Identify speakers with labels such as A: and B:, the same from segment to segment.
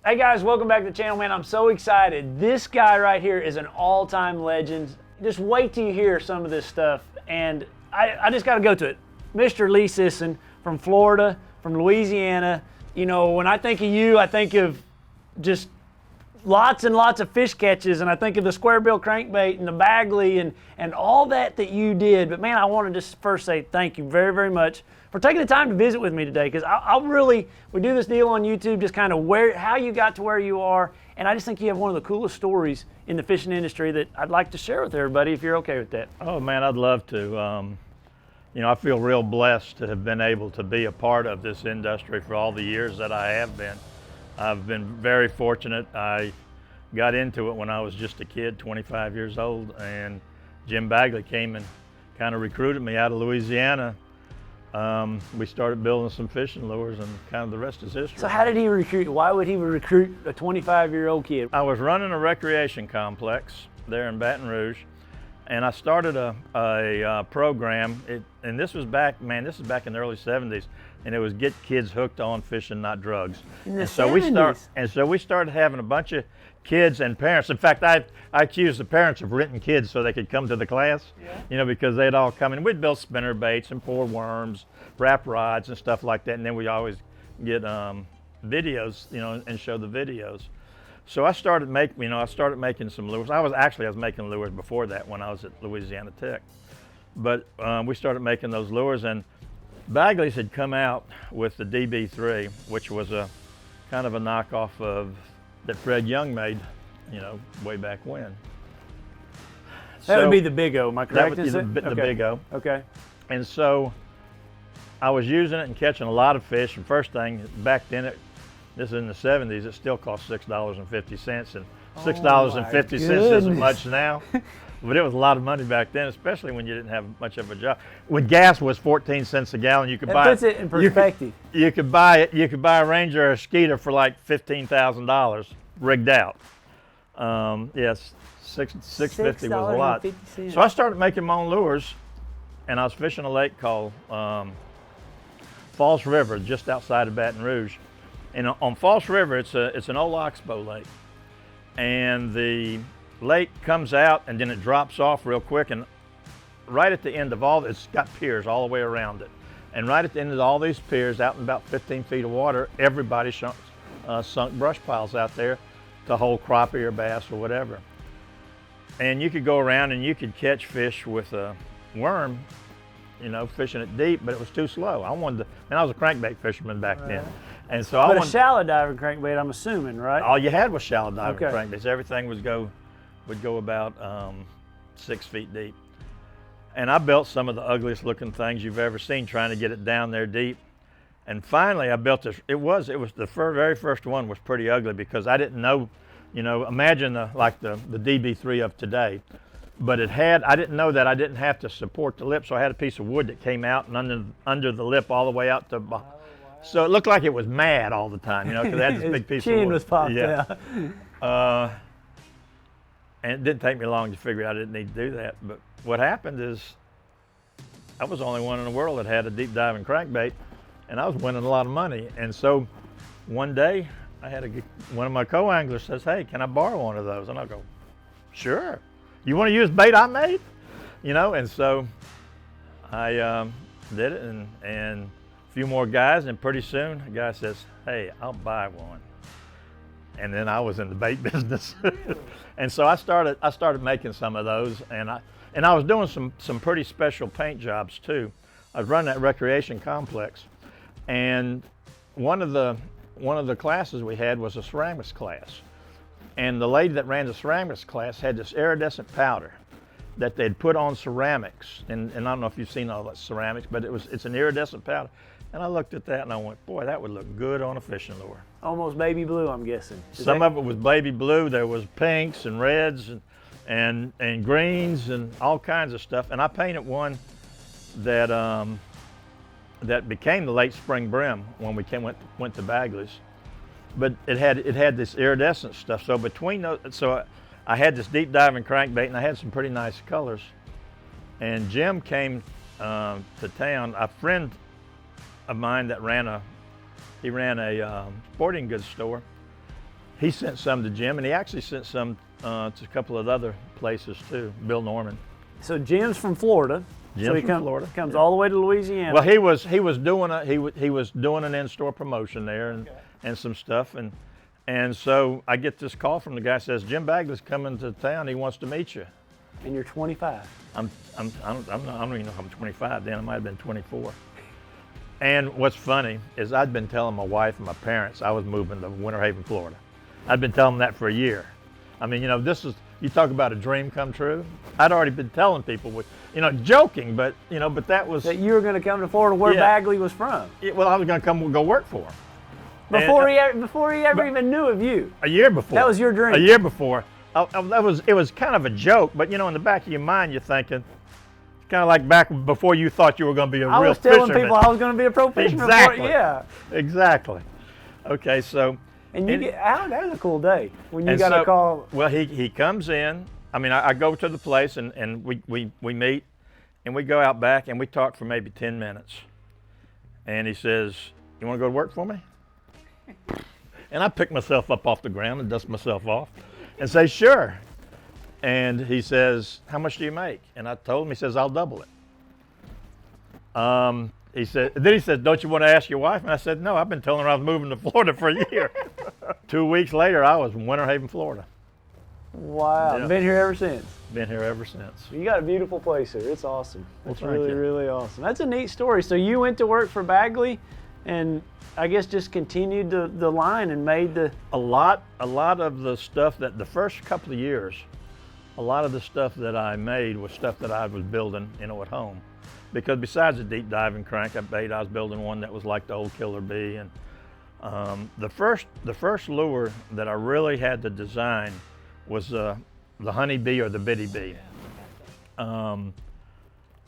A: Hey guys, welcome back to the channel, man. I'm so excited. This guy right here is an all-time legend. Just wait till you hear some of this stuff. And I just got to go to it. Mr. Lee Sisson from Florida, from Louisiana. You know, when I think of you, I think of just lots and lots of fish catches, and I think of the square bill crankbait and the Bagley and all that you did. But man, I want to just first say thank you very, very much for taking the time to visit with me today, because we do this deal on YouTube, just kind of how you got to where you are, and I just think you have one of the coolest stories in the fishing industry that I'd like to share with everybody, if you're okay with that.
B: Oh man, I'd love to. You know, I feel real blessed to have been able to be a part of this industry for all the years that I have been. I've been very fortunate. I got into it when I was just a kid, 25 years old, and Jim Bagley came and kind of recruited me out of Louisiana. We started building some fishing lures, and kind of the rest is history.
A: So how did he recruit you? Why would he recruit a 25-year-old kid?
B: I was running a recreation complex there in Baton Rouge, and I started a program, and this was back in the early 70s, and it was get kids hooked on fishing, not drugs.
A: In the
B: and
A: 70s?
B: So we started having a bunch of kids and parents. In fact, I accused the parents of renting kids so they could come to the class, you know, because they'd all come in. We'd build spinner baits and pour worms, wrap rods and stuff like that, and then we always get videos, you know, and show the videos. So I started making some lures. I was making lures before that when I was at Louisiana Tech, but we started making those lures, and Bagley's had come out with the DB3, which was a kind of a knockoff of that Fred Young made, you know, way back when.
A: That would be the Big O, am I correct?
B: That would be the Big O.
A: Okay.
B: And so I was using it and catching a lot of fish, and first thing, back then, this is in the 70s, it still cost $6.50, and $6.50 isn't much now, but it was a lot of money back then, especially when you didn't have much of a job. When gas was 14 cents a gallon, you could buy.
A: That puts it in perspective.
B: You could buy a Ranger or a Skeeter for like $15,000 rigged out. Yes, $6.50 was a lot. So I started making my own lures, and I was fishing a lake called False River, just outside of Baton Rouge. And on False River, it's an old oxbow lake, and the lake comes out and then it drops off real quick, and right at the end of it's got piers all the way around it, and right at the end of all these piers, out in about 15 feet of water, everybody sunk brush piles out there to hold crappie or bass or whatever. And you could go around and you could catch fish with a worm, you know, fishing it deep, but it was too slow. I was a crankbait fisherman back then. And so
A: a shallow diving crankbait, I'm assuming, right?
B: All you had was shallow diving crankbaits. Everything would go about 6 feet deep. And I built some of the ugliest looking things you've ever seen, trying to get it down there deep. And finally I built this. It was the very first one was pretty ugly, because I didn't know, you know, imagine like the DB3 of today. But I didn't know that I didn't have to support the lip, so I had a piece of wood that came out and under the lip all the way out to. So it looked like it was mad all the time, you know, because it had this big piece of wood.
A: Chin was popped out.
B: And it didn't take me long to figure out I didn't need to do that. But what happened is I was the only one in the world that had a deep diving crankbait, and I was winning a lot of money. And so one day I had one of my co-anglers says, "Hey, can I borrow one of those?" And I go, "Sure. You want to use bait I made?" You know, and so I did it, and a few more guys, and pretty soon a guy says, "Hey, I'll buy one." And then I was in the bait business. And so I started making some of those, and I was doing some pretty special paint jobs too. I was running that recreation complex, and one of the classes we had was a ceramics class. And the lady that ran the ceramics class had this iridescent powder that they'd put on ceramics. And I don't know if you've seen all that ceramics, but it's an iridescent powder. And I looked at that and I went, boy, that would look good on a fishing lure.
A: Almost baby blue, I'm guessing.
B: Some of it was baby blue. There was pinks and reds and greens and all kinds of stuff. And I painted one that became the late spring brim when we went to Bagley's. But it had this iridescent stuff. So between those, I had this deep diving crankbait, and I had some pretty nice colors. And Jim came to town. A friend of mine that ran a sporting goods store, he sent some to Jim, and he actually sent some to a couple of other places too. Bill Norman.
A: So Jim's from Florida.
B: Jim's
A: so he
B: from Florida.
A: Comes all the way to Louisiana.
B: Well, he was doing an in-store promotion there and some stuff, and so I get this call from the guy, says Jim Bagley's coming to town. He wants to meet you.
A: And you're 25.
B: I don't even know if I'm 25 then. I might have been 24. And what's funny is I'd been telling my wife and my parents I was moving to Winter Haven, Florida. I'd been telling them that for a year. I mean, you talk about a dream come true. I'd already been telling people, joking, but that was.
A: That you were going to come to Florida where Bagley was from.
B: Well, I was going to come go work for him.
A: Before he ever even knew of you.
B: A year before.
A: That was your dream.
B: A year before. It was kind of a joke, but in the back of your mind, you're thinking, it's kind of like back before you thought you were going to be a real fisherman.
A: I was telling people I was going to be a pro fisherman.
B: Exactly.
A: Yeah.
B: Exactly. Okay, so.
A: And that was a cool day when you got a call.
B: Well, he comes in. I mean, I go to the place and we meet, and we go out back and we talk for maybe 10 minutes. And he says, "You want to go to work for me?" And I pick myself up off the ground and dust myself off and say, "Sure." And he says, "How much do you make?" And I told him. He says, "I'll double it." He said, "Don't you want to ask your wife?" And I said, "No, I've been telling her I was moving to Florida for a year." 2 weeks later, I was in Winter Haven, Florida.
A: Wow.
B: Yeah.
A: Been here ever since.
B: Been here ever since.
A: You got a beautiful place here. It's awesome. It's
B: Well,
A: really, really awesome. That's a neat story. So you went to work for Bagley and I guess just continued the line and made the...
B: A lot of the stuff that the first couple of years, a lot of the stuff that I made was stuff that I was building, at home. Because besides the deep diving crankbait, I was building one that was like the old Killer Bee. And the first lure that I really had to design was the honey bee or the bitty bee. And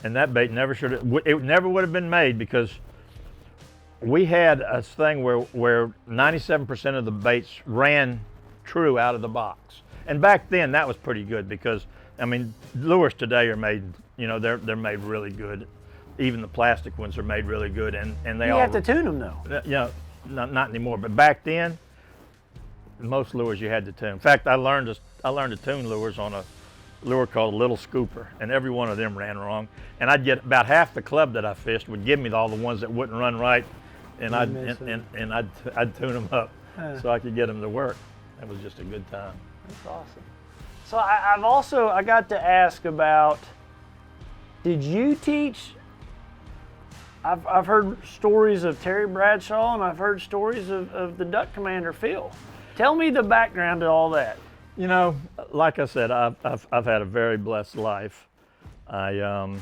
B: that bait never would have been made because we had a thing where 97% of the baits ran true out of the box. And back then that was pretty good because, I mean, lures today are made, they're made really good. Even the plastic ones are made really good, and they all.
A: You have to tune them though.
B: Not anymore. But back then, most lures you had to tune. In fact, I learned to tune lures on a lure called a Little Scooper, and every one of them ran wrong. And I'd get about half the club that I fished would give me all the ones that wouldn't run right, and I'd tune them up so I could get them to work. That was just a good time.
A: That's awesome. So I got to ask about. Did you teach? I've heard stories of Terry Bradshaw, and I've heard stories of the Duck Commander Phil. Tell me the background to all that.
B: Like I said, I've had a very blessed life. I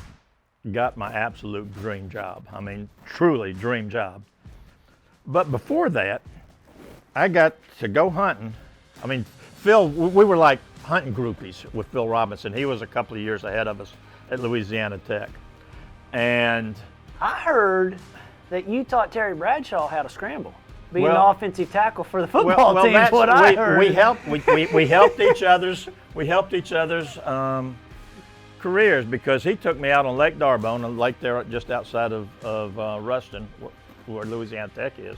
B: got my absolute dream job. I mean, truly dream job. But before that, I got to go hunting. I mean, Phil, we were like hunting groupies with Phil Robertson. He was a couple of years ahead of us at Louisiana Tech. And
A: I heard that you taught Terry Bradshaw how to scramble, being an offensive tackle for the football team. That's what I heard.
B: We helped each other's careers because he took me out on Lake D'Arbonne, a lake there just outside of Ruston, where Louisiana Tech is,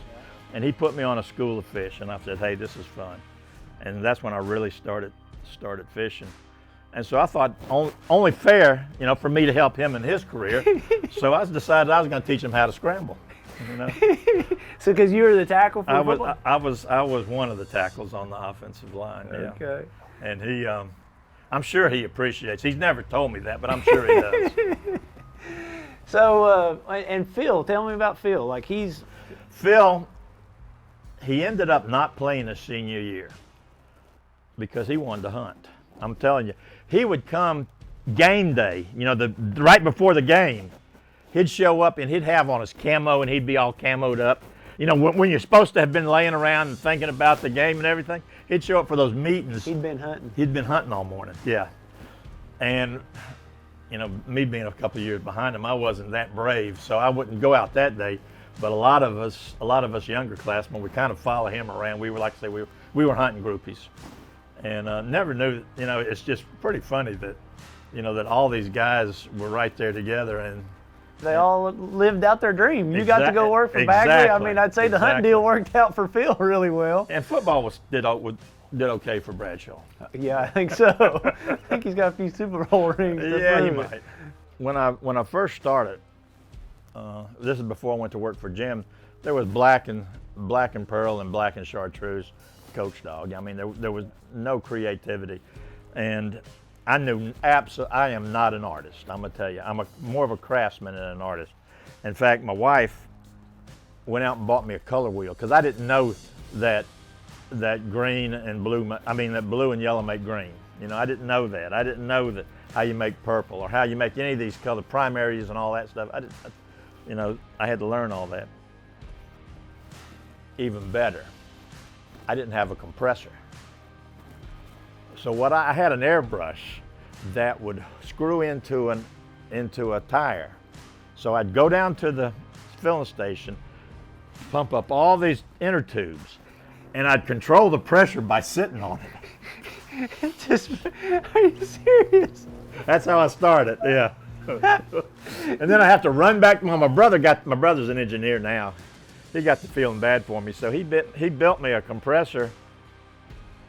B: and he put me on a school of fish, and I said, "Hey, this is fun," and that's when I really started fishing. And so I thought only fair, for me to help him in his career. So I decided I was going to teach him how to scramble.
A: So because you were the tackle for football?
B: I was one of the tackles on the offensive line. Yeah.
A: Okay.
B: And he, I'm sure he appreciates. He's never told me that, but I'm sure he does.
A: So and Phil, tell me about Phil.
B: Phil. He ended up not playing his senior year because he wanted to hunt. I'm telling you, he would come game day, right before the game. He'd show up and he'd have on his camo and he'd be all camoed up. When you're supposed to have been laying around and thinking about the game and everything, he'd show up for those meetings.
A: He'd been hunting.
B: He'd been hunting all morning, yeah. And, me being a couple of years behind him, I wasn't that brave, so I wouldn't go out that day. But a lot of us younger classmen, we kind of follow him around. We were, like I say, we were hunting groupies. And never knew, it's just pretty funny that, that all these guys were right there together. And
A: They all lived out their dream. You got to go work for Bagley. I mean, I'd say the hunt deal worked out for Phil really well.
B: And football did okay for Bradshaw.
A: Yeah, I think so. I think he's got a few Super Bowl rings.
B: Yeah, he might. When I first started, this is before I went to work for Jim. There was black and pearl and black and chartreuse coach dog. I mean, there was no creativity, and I knew I am not an artist. I'm gonna tell you, I'm more of a craftsman than an artist. In fact, my wife went out and bought me a color wheel because I didn't know that green and blue. I mean, that blue and yellow make green. You know, I didn't know that. I didn't know that how you make purple or how you make any of these color primaries and all that stuff. I had to learn all that. Even better, I didn't have a compressor. So I had an airbrush that would screw into a tire. So I'd go down to the filling station, pump up all these inner tubes, and I'd control the pressure by sitting on it.
A: Are you serious?
B: That's how I started, yeah. And then I have to run back. My brother's an engineer now. He got to feeling bad for me, so he built me a compressor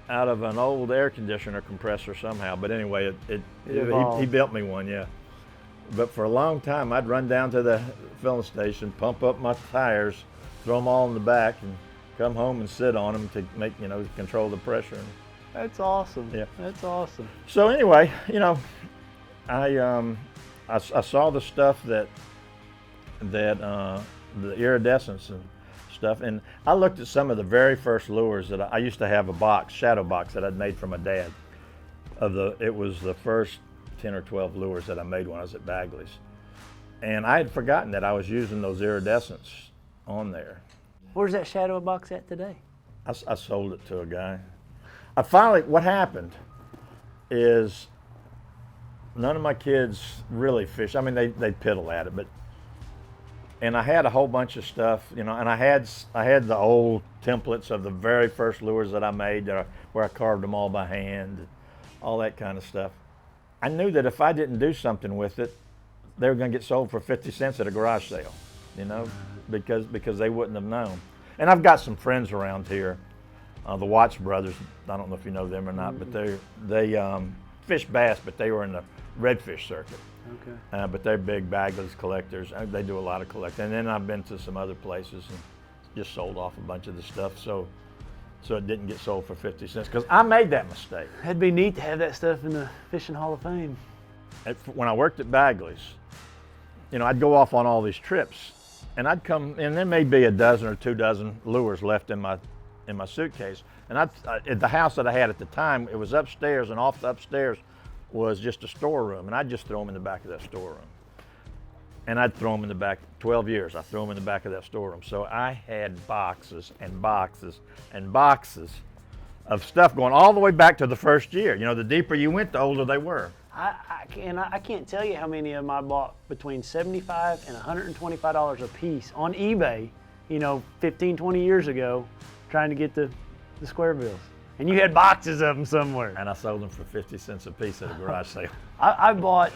B: out of an old air conditioner compressor somehow. But anyway, he built me one, yeah. But for a long time, I'd run down to the filling station, pump up my tires, throw them all in the back, and come home and sit on them to make, to control the pressure.
A: That's awesome.
B: Yeah,
A: that's awesome.
B: So anyway, I saw the stuff that the iridescence and stuff, and I looked at some of the very first lures that I used to have a shadow box that I'd made for my dad. It was the first 10 or 12 lures that I made when I was at Bagley's, and I had forgotten that I was using those iridescents on there.
A: Where's that shadow box at today?
B: I sold it to a guy. What happened is none of my kids really fish. I mean, they piddle at it, and I had a whole bunch of stuff, and I had the old templates of the very first lures that I made where I carved them all by hand, all that kind of stuff. I knew that if I didn't do something with it, they were going to get sold for 50 cents at a garage sale, because they wouldn't have known. And I've got some friends around here, the Watts brothers. I don't know if you know them or not, but they fish bass, but they were in the redfish circuit.
A: Okay.
B: But they're big Bagley's collectors. They do a lot of collecting. And then I've been to some other places and just sold off a bunch of the stuff, so it didn't get sold for 50 cents, because I made that mistake.
A: It'd be neat to have that stuff in the Fishing Hall of Fame.
B: When I worked at Bagley's, I'd go off on all these trips, and I'd come, and there may be a dozen or 2 dozen lures left in my suitcase. And at the house that I had at the time, it was upstairs, and off the upstairs was just a storeroom, and I'd just throw them in the back of that storeroom. And I'd throw them in the back. 12 years, I threw them in the back of that storeroom. So I had boxes and boxes and boxes of stuff going all the way back to the first year. The deeper you went, the older they were.
A: I can't tell you how many of them I bought between $75 and $125 a piece on eBay, 15, 20 years ago, trying to get the square bills. And you had boxes of them somewhere.
B: And I sold them for 50 cents a piece at a garage sale.
A: I bought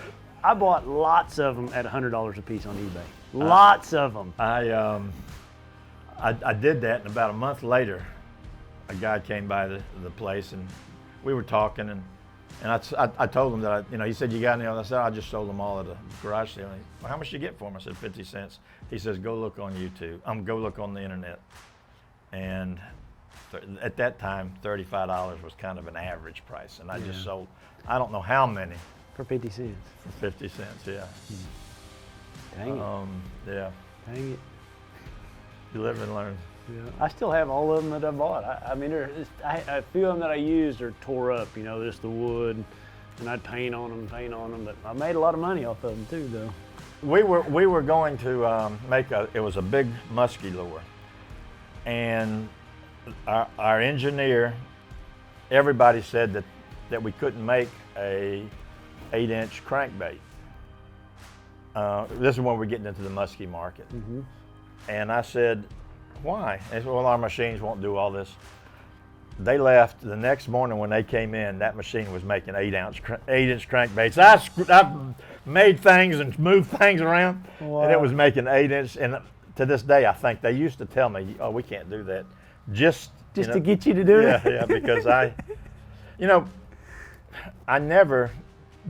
A: lots of them at $100 a piece on eBay. Lots of them.
B: I did that, and about a month later, a guy came by the place, and we were talking, and I told him that he said, "You got any?" I said, "I just sold them all at a garage sale." He said, "Well, how much did you get for them?" I said, 50 cents. He says, "Go look on YouTube. Go look on the internet." And at that time, $35 was kind of an average price, and I just sold, I don't know how many.
A: For 50 cents.
B: For 50 cents, yeah.
A: Dang it.
B: Yeah.
A: Dang it.
B: You live and learn.
A: Yeah. I still have all of them that I bought. I mean, a few of them that I used are tore up, just the wood, and I'd paint on them, but I made a lot of money off of them too, though.
B: We were going to it was a big musky lure, and our engineer, everybody said that we couldn't make a 8-inch crankbait. This is when we're getting into the musky market.
A: Mm-hmm.
B: And I said, why? They said, well, our machines won't do all this. They left the next morning. When they came in, that machine was making 8-inch crankbaits. I made things and moved things around.
A: Wow.
B: And it was making 8-inch. And to this day, I think they used to tell me, "Oh, we can't do that," just
A: to get you to do it.
B: Yeah, because I never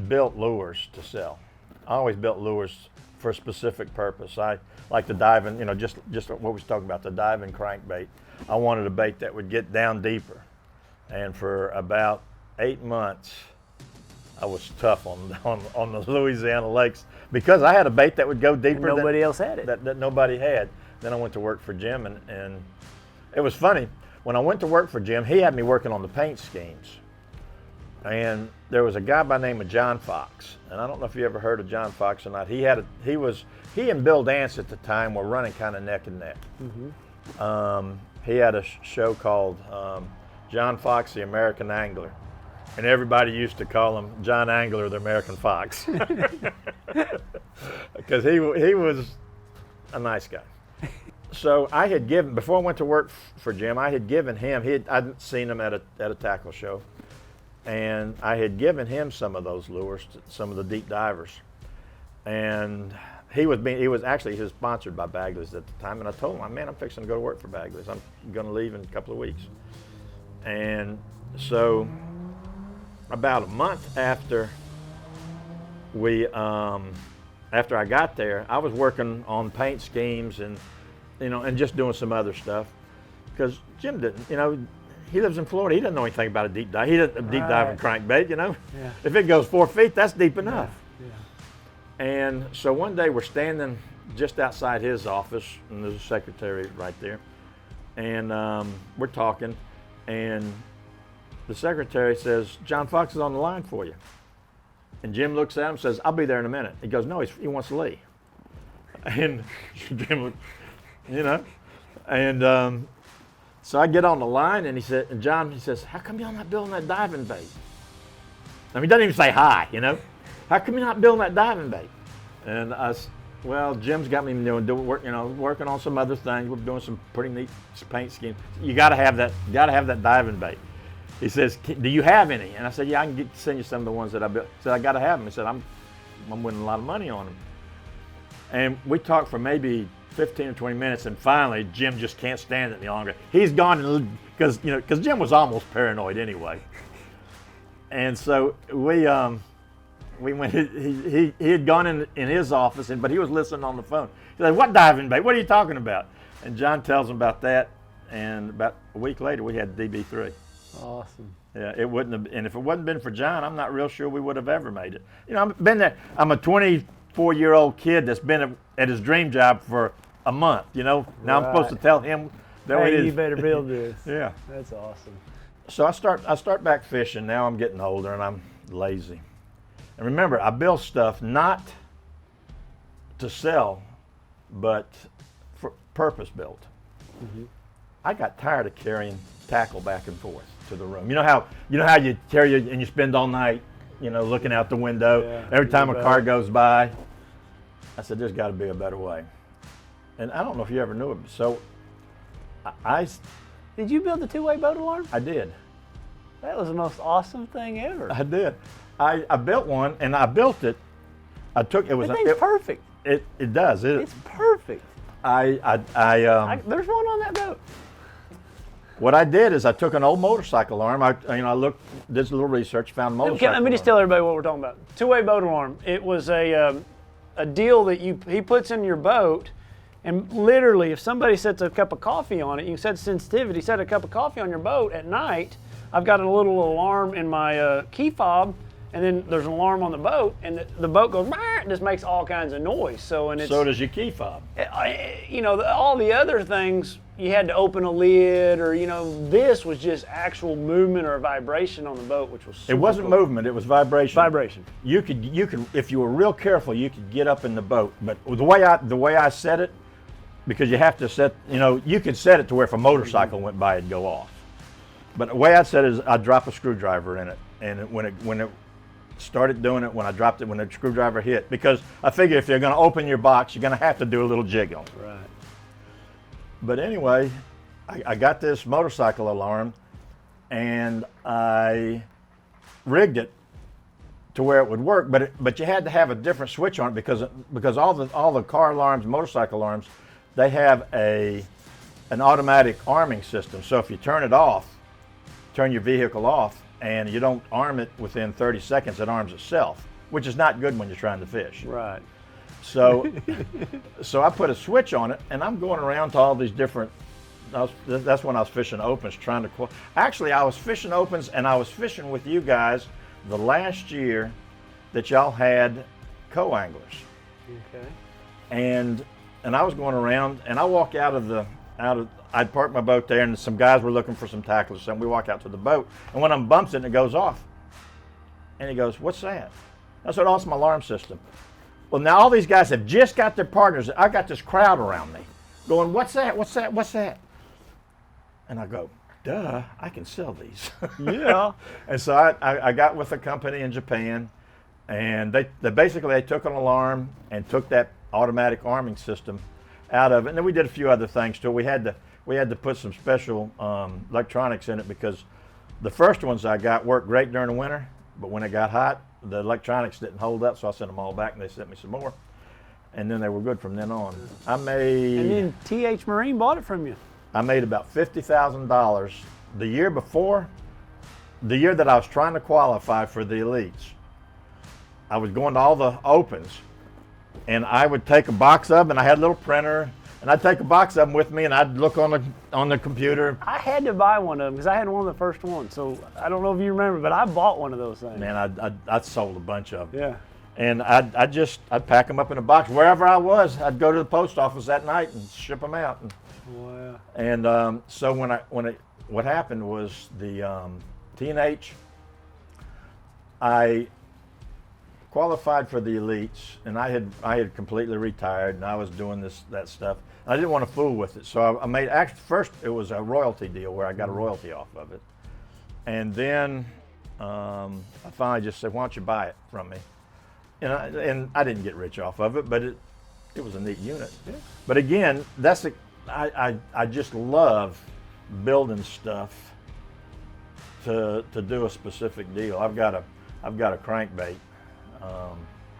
B: built lures to sell. I always built lures for a specific purpose. I like the diving, just what we was talking about, the diving crankbait. I wanted a bait that would get down deeper. And for about 8 months, I was tough on the Louisiana lakes because I had a bait that would go deeper.
A: And nobody else had it.
B: That nobody had. Then I went to work for Jim, and it was funny. When I went to work for Jim, he had me working on the paint schemes. And there was a guy by the name of John Fox, and I don't know if you ever heard of John Fox or not. He and Bill Dance at the time were running kind of neck and neck. Mm-hmm. He had a show called John Fox, the American Angler, and everybody used to call him John Angler, the American Fox, because he was a nice guy. So I had given, before I went to work for Jim, I had given him, I'd seen him at a tackle show, and I had given him some of those lures, some of the deep divers. And he was sponsored by Bagley's at the time, and I told him, man, I'm fixing to go to work for Bagley's. I'm going to leave in a couple of weeks. And so about a month after after I got there, I was working on paint schemes and just doing some other stuff, because Jim didn't, he lives in Florida. He doesn't know anything about a deep dive. He doesn't deep diving crankbait,
A: Yeah.
B: If it goes 4 feet, that's deep enough.
A: Yeah.
B: And so one day we're standing just outside his office, and there's a secretary right there, and we're talking, and the secretary says, "John Fox is on the line for you." And Jim looks at him and says, "I'll be there in a minute." He goes, "No, he wants to leave." And Jim, and so I get on the line, and John says, "How come y'all not building that diving bait?" I mean, he doesn't even say hi, How come you're not building that diving bait? And well, Jim's got me working on some other things. We're doing some pretty neat paint schemes. You got to have that diving bait. He says, "Do you have any?" And I said, "Yeah, I can send you some of the ones that I built." He said, "I got to have them." He said, "I'm winning a lot of money on them." And we talked for maybe 15 or 20 minutes, and finally Jim just can't stand it any longer. He's gone, because Jim was almost paranoid anyway. And so we went. He had gone in his office, but he was listening on the phone. He said, "What diving bait? What are you talking about?" And John tells him about that, and about a week later we had DB3.
A: Awesome.
B: Yeah, it wouldn't have, and if it wasn't been for John, I'm not real sure we would have ever made it. I've been there. I'm a 24-year-old kid that's been at his dream job for a month. Now I'm supposed to tell him that
A: hey, you better build this.
B: Yeah,
A: that's awesome.
B: So I start back fishing. Now I'm getting older and I'm lazy. And remember, I build stuff not to sell, but for purpose built. Mm-hmm. I got tired of carrying tackle back and forth to the room. You know how you carry and you spend all night, looking out the window. Every time a car goes by. I said, there's got to be a better way. And I don't know if you ever knew it. So
A: Did you build the two-way boat alarm?
B: I did.
A: That was the most awesome thing ever.
B: I did. I built one, and I built it. That
A: thing's perfect.
B: It does.
A: It's perfect.
B: There's
A: one on that boat.
B: What I did is I took an old motorcycle alarm. I did a little research, found motorcycle.
A: Let me just tell everybody what we're talking about. Two-way boat alarm. It was a deal that he puts in your boat, and literally, if somebody sets a cup of coffee on it, you can set sensitivity. Set a cup of coffee on your boat at night. I've got a little alarm in my key fob, and then there's an alarm on the boat, and the boat goes, and just makes all kinds of noise. So
B: does your key fob.
A: All the other things, you had to open a lid, or this was just actual movement or vibration on the boat, which was super
B: It wasn't
A: cool.
B: movement, it was vibration.
A: Vibration.
B: You could, if you were real careful, you could get up in the boat. But the way I set it, because you have to set, you could set it to where if a motorcycle went by, it'd go off. But the way I set it is I'd drop a screwdriver in it, and when it started doing it, when I dropped it, when the screwdriver hit, because I figure if you're going to open your box, you're going to have to do a little jiggle.
A: Right.
B: But anyway, I got this motorcycle alarm, and I rigged it to where it would work, but you had to have a different switch on it because all the car alarms, motorcycle alarms, they have an automatic arming system. So if you turn it off, turn your vehicle off, and you don't arm it within 30 seconds, it arms itself, which is not good when you're trying to fish.
A: Right.
B: So, so I put a switch on it, and I'm going around to all these different. That's when I was fishing opens, trying to. Actually, I was fishing opens, and I was fishing with you guys the last year that y'all had co-anglers.
A: Okay.
B: And I was going around, and I walk I'd parked my boat there, and some guys were looking for some tackle or something. We walk out to the boat, and one of them bumps it, and it goes off. And he goes, "What's that?" I said, "Oh, it's my alarm system." Well, now all these guys have just got their partners. I got this crowd around me going, "What's that? What's that? What's that?" And I go, "Duh, I can sell these."
A: Yeah.
B: And so I got with a company in Japan, and they basically took an alarm and took that automatic arming system out of it. And then we did a few other things too. We had to put some special electronics in it because the first ones I got worked great during the winter, but when it got hot, the electronics didn't hold up, so I sent them all back, and they sent me some more. And then they were good from then on.
A: And then TH Marine bought it from you.
B: I made about $50,000 the year before, the year that I was trying to qualify for the elites. I was going to all the opens, and I would take a box of them, and I had a little printer, and I'd take a box of them with me, and I'd look on the computer.
A: I had to buy one of them because I had one of the first ones. So I don't know if you remember, but I bought one of those things.
B: Man, I sold a bunch of them.
A: Yeah.
B: And I'd pack them up in a box wherever I was. I'd go to the post office that night and ship them out.
A: Wow.
B: And so what happened was the T&H, I qualified for the elites, and I had completely retired, and I was doing that stuff. I didn't want to fool with it, so I made first it was a royalty deal where I got a royalty off of it, and then I finally just said, "Why don't you buy it from me?" And I didn't get rich off of it, but it was a neat unit.
A: Yeah.
B: But again, I just love building stuff to do a specific deal. I've got a crankbait.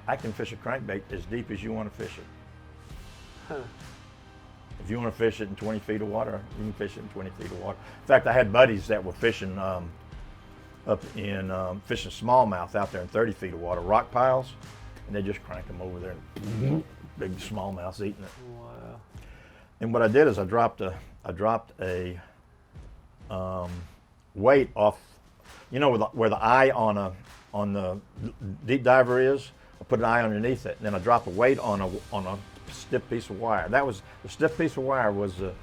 B: I can fish a crankbait as deep as you want to fish it.
A: Huh.
B: If you want to fish it in 20 feet of water, you can fish it in 20 feet of water. In fact, I had buddies that were fishing fishing smallmouth out there in 30 feet of water, rock piles, and they just crank them over there, and big smallmouths eating it.
A: Wow.
B: And what I did is I dropped a weight off, where the eye on the deep diver is. I put an eye underneath it, and then I drop a weight on a stiff piece of wire. The stiff piece of wire was the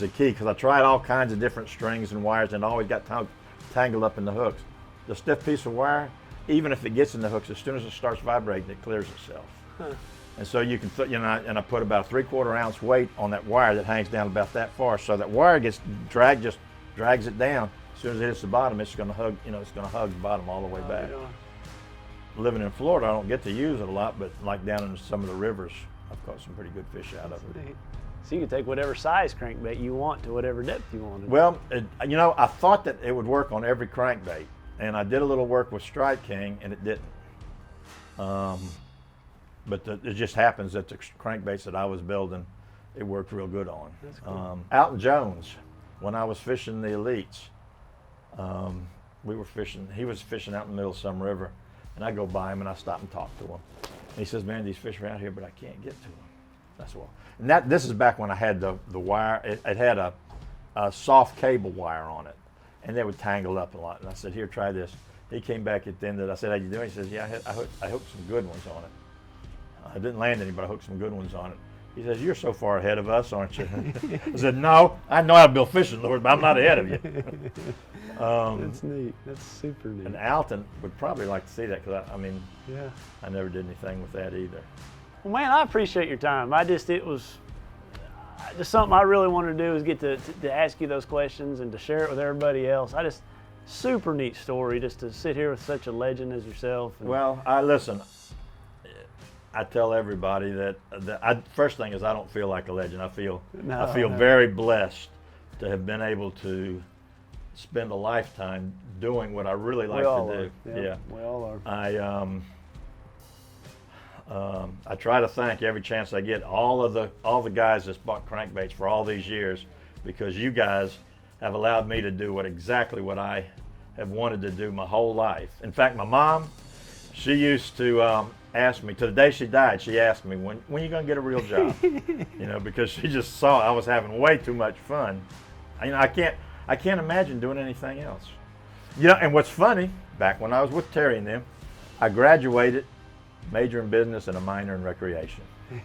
B: key, because I tried all kinds of different strings and wires and always got tangled up in the hooks. The stiff piece of wire, even if it gets in the hooks, as soon as it starts vibrating, it clears itself.
A: Huh.
B: And so you can, and I put about a 3/4 ounce weight on that wire that hangs down about that far. So that wire gets dragged, just drags it down. As soon as it hits the bottom, it's going to hug, it's going to hug the bottom all the way back. Living in Florida, I don't get to use it a lot, but like down in some of the rivers, I've caught some pretty good fish out of it.
A: So you can take whatever size crankbait you want to whatever depth you want.
B: Well, I thought that it would work on every crankbait, and I did a little work with Strike King, and it didn't. But it just happens that the crankbaits that I was building, it worked real good on.
A: That's cool.
B: Alton Jones, when I was fishing the elites, he was fishing out in the middle of some river, and I go by him and I stop and talk to him. And he says, "Man, these fish are out here, but I can't get to them." That's all. And this is back when I had the wire. It had a soft cable wire on it, and they would tangle up a lot. And I said, "Here, try this." He came back at the end of it. I said, "How you doing?" He says, "Yeah, I hooked some good ones on it. I didn't land any, but I hooked some good ones on it." He says, "You're so far ahead of us, aren't you?" I said, "No, I know how to build fishing lures, but I'm not ahead of you."
A: That's neat. That's super neat.
B: And Alton would probably like to see that, because
A: yeah.
B: I never did anything with that either.
A: Well, man, I appreciate your time. It was just something I really wanted to do, is get to ask you those questions and to share it with everybody else. Super neat story, just to sit here with such a legend as yourself.
B: Well, listen. I tell everybody that first thing is, I don't feel like a legend. I feel very blessed to have been able to spend a lifetime doing what I really like
A: We all
B: to do.
A: are. Yeah, we all are.
B: I try to thank every chance I get all the guys that's bought crankbaits for all these years, because you guys have allowed me to do exactly what I have wanted to do my whole life. In fact, my mom, she used to ask me, to the day she died, she asked me, when are you going to get a real job? You know, because she just saw I was having way too much fun. You know, I can't imagine doing anything else. You know, and what's funny, back when I was with Terry and them, I graduated, major in business and a minor in recreation.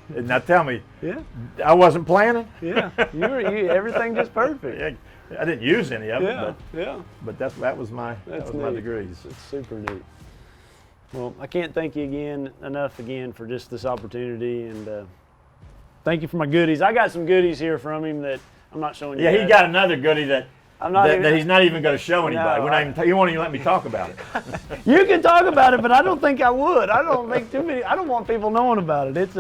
B: Now tell me,
A: Yeah.
B: I wasn't planning?
A: Yeah. Everything just perfect.
B: I didn't use any of it,
A: Yeah. Yeah.
B: but that was my
A: Neat.
B: degrees.
A: It's super neat. Well, I can't thank you enough for just this opportunity, and thank you for my goodies. I got some goodies here from him that I'm not showing you.
B: Yeah, he
A: guys.
B: got another goodie that he's not even going to show anybody.
A: No,
B: He won't even let me talk about it.
A: You can talk about it, but I don't think I would. I don't want people knowing about it. It's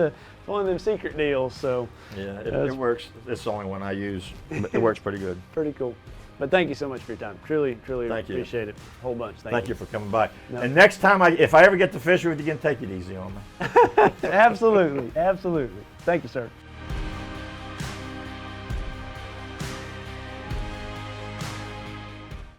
A: one of them secret deals. So
B: Yeah, it works. It's the only one I use. But it works pretty good.
A: pretty cool. But thank you so much for your time. Truly
B: Thank you.
A: appreciate it. Whole bunch.
B: Thank you for coming by.
A: No.
B: And next time, if I ever get to fish with you again, take it easy on me.
A: Absolutely. Thank you, sir.